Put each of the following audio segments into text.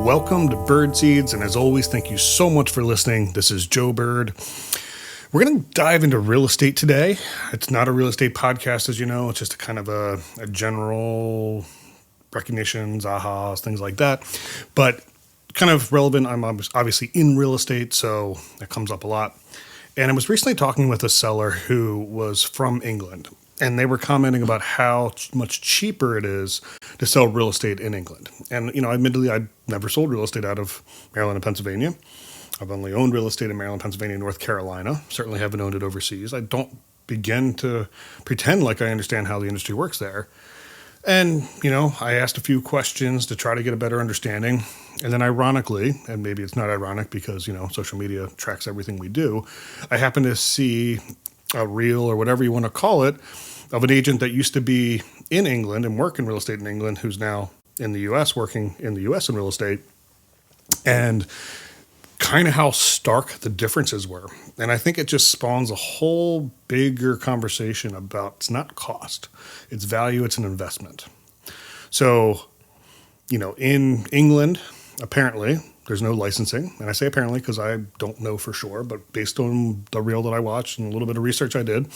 Welcome to Bird Seeds, and as always, thank you so much for listening. This is Joe Bird. We're going to dive into real estate today. It's not a real estate podcast, as you know. It's just a kind of a general recognitions, ahas, things like that. But kind of relevant. I'm obviously in real estate, so that comes up a lot. And I was recently talking with a seller who was from England, and they were commenting about how much cheaper it is to sell real estate in England. And, admittedly, I've never sold real estate out of Maryland and Pennsylvania. I've only owned real estate in Maryland, Pennsylvania, and North Carolina. Certainly haven't owned it overseas. I don't begin to pretend like I understand how the industry works there. And, I asked a few questions to try to get a better understanding. And then ironically, and maybe it's not ironic because, social media tracks everything we do, I happened to see a reel or whatever you want to call it of an agent that used to be in England and work in real estate in England who's now in the U.S. working in the U.S. in real estate, and kind of how stark the differences were. And I think it just spawns a whole bigger conversation about it's not cost, it's value, it's an investment. So, in England, apparently, there's no licensing. And I say apparently because I don't know for sure, but based on the reel that I watched and a little bit of research I did,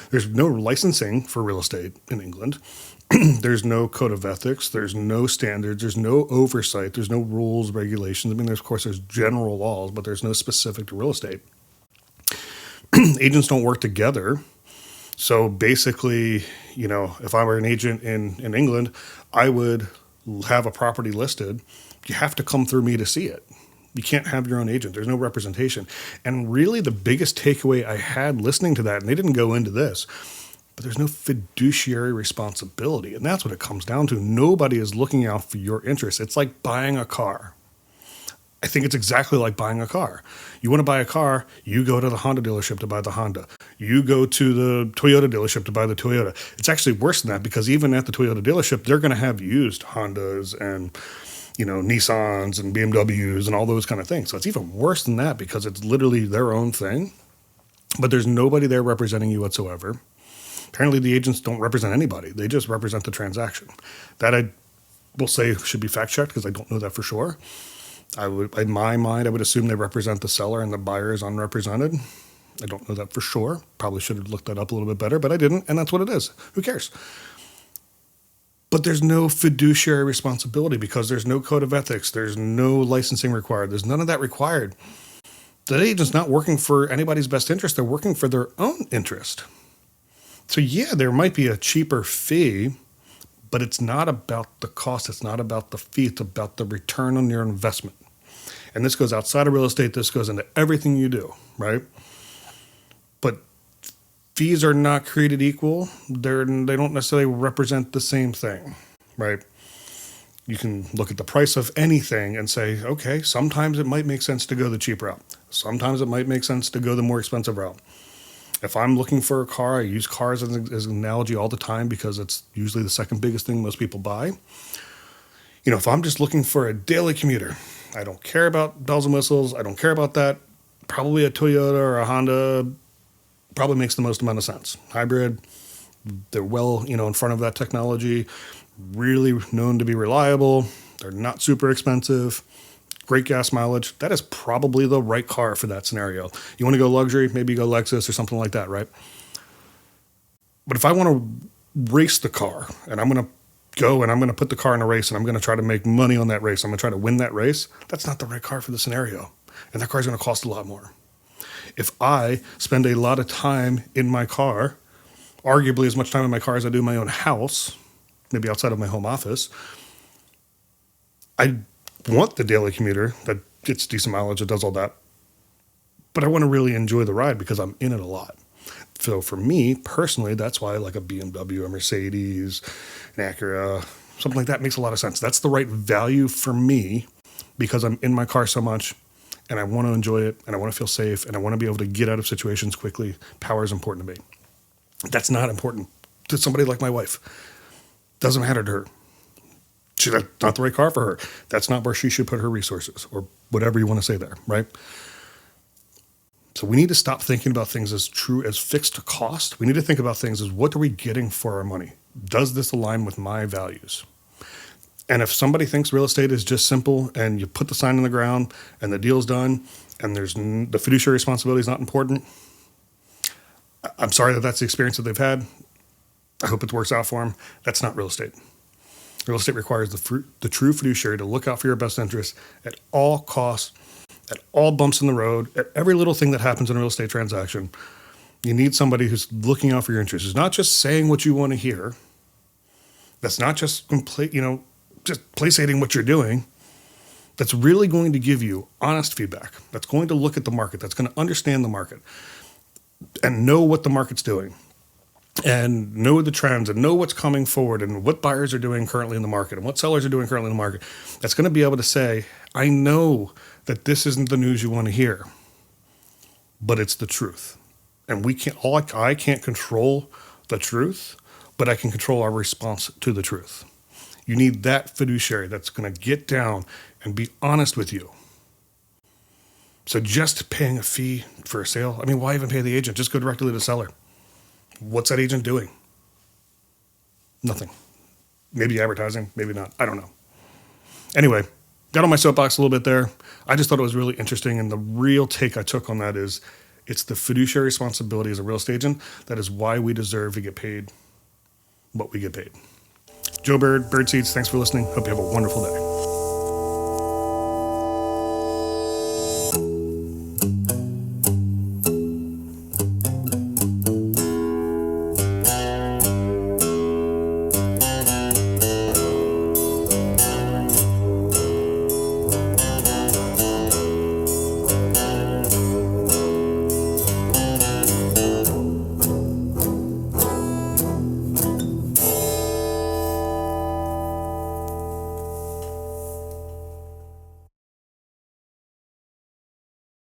there's no licensing for real estate in England. There's no code of ethics. There's no standards. There's no oversight. There's no rules, regulations. I mean, of course, there's general laws, but there's no specific to real estate. Agents don't work together. So basically, if I were an agent in England, I would have a property listed. You have to come through me to see it. You can't have your own agent. There's no representation. And really the biggest takeaway I had listening to that, and they didn't go into this, but there's no fiduciary responsibility. And that's what it comes down to. Nobody is looking out for your interests. It's like buying a car. I think it's exactly like buying a car. You want to buy a car, you go to the Honda dealership to buy the Honda. You go to the Toyota dealership to buy the Toyota. It's actually worse than that because even at the Toyota dealership, they're going to have used Hondas and Nissans and BMWs and all those kind of things. So it's even worse than that because it's literally their own thing, but there's nobody there representing you whatsoever. Apparently the agents don't represent anybody. They just represent the transaction. That I will say should be fact checked because I don't know that for sure. In my mind, I would assume they represent the seller and the buyer is unrepresented. I don't know that for sure. Probably should have looked that up a little bit better, but I didn't, and that's what it is. Who cares? But there's no fiduciary responsibility because there's no code of ethics. There's no licensing required. There's none of that required. The agent's not working for anybody's best interest. They're working for their own interest. So yeah, there might be a cheaper fee, but it's not about the cost. It's not about the fee. It's about the return on your investment. And this goes outside of real estate. This goes into everything you do, right? But fees are not created equal. They don't necessarily represent the same thing, right? You can look at the price of anything and say, okay, sometimes it might make sense to go the cheap route. Sometimes it might make sense to go the more expensive route. If I'm looking for a car, I use cars as an analogy all the time because it's usually the second biggest thing most people buy. If I'm just looking for a daily commuter, I don't care about bells and whistles. I don't care about that. Probably a Toyota or a Honda probably makes the most amount of sense. Hybrid, they're well, in front of that technology, really known to be reliable. They're not super expensive. Great gas mileage. That is probably the right car for that scenario. You want to go luxury, maybe go Lexus or something like that, right? But if I want to race the car and I'm going to go and I'm going to put the car in a race and I'm going to try to make money on that race, I'm going to try to win that race, that's not the right car for the scenario. And that car is going to cost a lot more. If I spend a lot of time in my car, arguably as much time in my car as I do in my own house, maybe outside of my home office, I want the daily commuter that gets decent mileage, that does all that. But I want to really enjoy the ride because I'm in it a lot. So for me, personally, that's why I like a BMW, a Mercedes, an Acura, something like that makes a lot of sense. That's the right value for me because I'm in my car so much and I want to enjoy it and I want to feel safe and I want to be able to get out of situations quickly. Power is important to me. That's not important to somebody like my wife. Doesn't matter to her. That's not the right car for her. That's not where she should put her resources or whatever you want to say there, right? So we need to stop thinking about things as true as fixed cost. We need to think about things as what are we getting for our money? Does this align with my values? And if somebody thinks real estate is just simple and you put the sign in the ground and the deal's done and the fiduciary responsibility is not important, I'm sorry that that's the experience that they've had. I hope it works out for them. That's not real estate. Real estate requires the true fiduciary to look out for your best interests at all costs, at all bumps in the road, at every little thing that happens in a real estate transaction. You need somebody who's looking out for your interests, who's not just saying what you want to hear. That's not just just placating what you're doing. That's really going to give you honest feedback. That's going to look at the market. That's going to understand the market and know what the market's doing and know the trends and know what's coming forward and what buyers are doing currently in the market and what sellers are doing currently in the market. That's going to be able to say, I know that this isn't the news you want to hear, but it's the truth. And I can't control the truth, but I can control our response to the truth. You need that fiduciary that's going to get down and be honest with you. So just paying a fee for a sale, why even pay the agent? Just go directly to the seller. What's that agent doing? Nothing. Maybe advertising, maybe not. I don't know. Anyway, got on my soapbox a little bit there. I just thought it was really interesting, and the real take I took on that is it's the fiduciary responsibility as a real estate agent. That is why we deserve to get paid what we get paid. Joe Bird, Birdseeds, thanks for listening. Hope you have a wonderful day.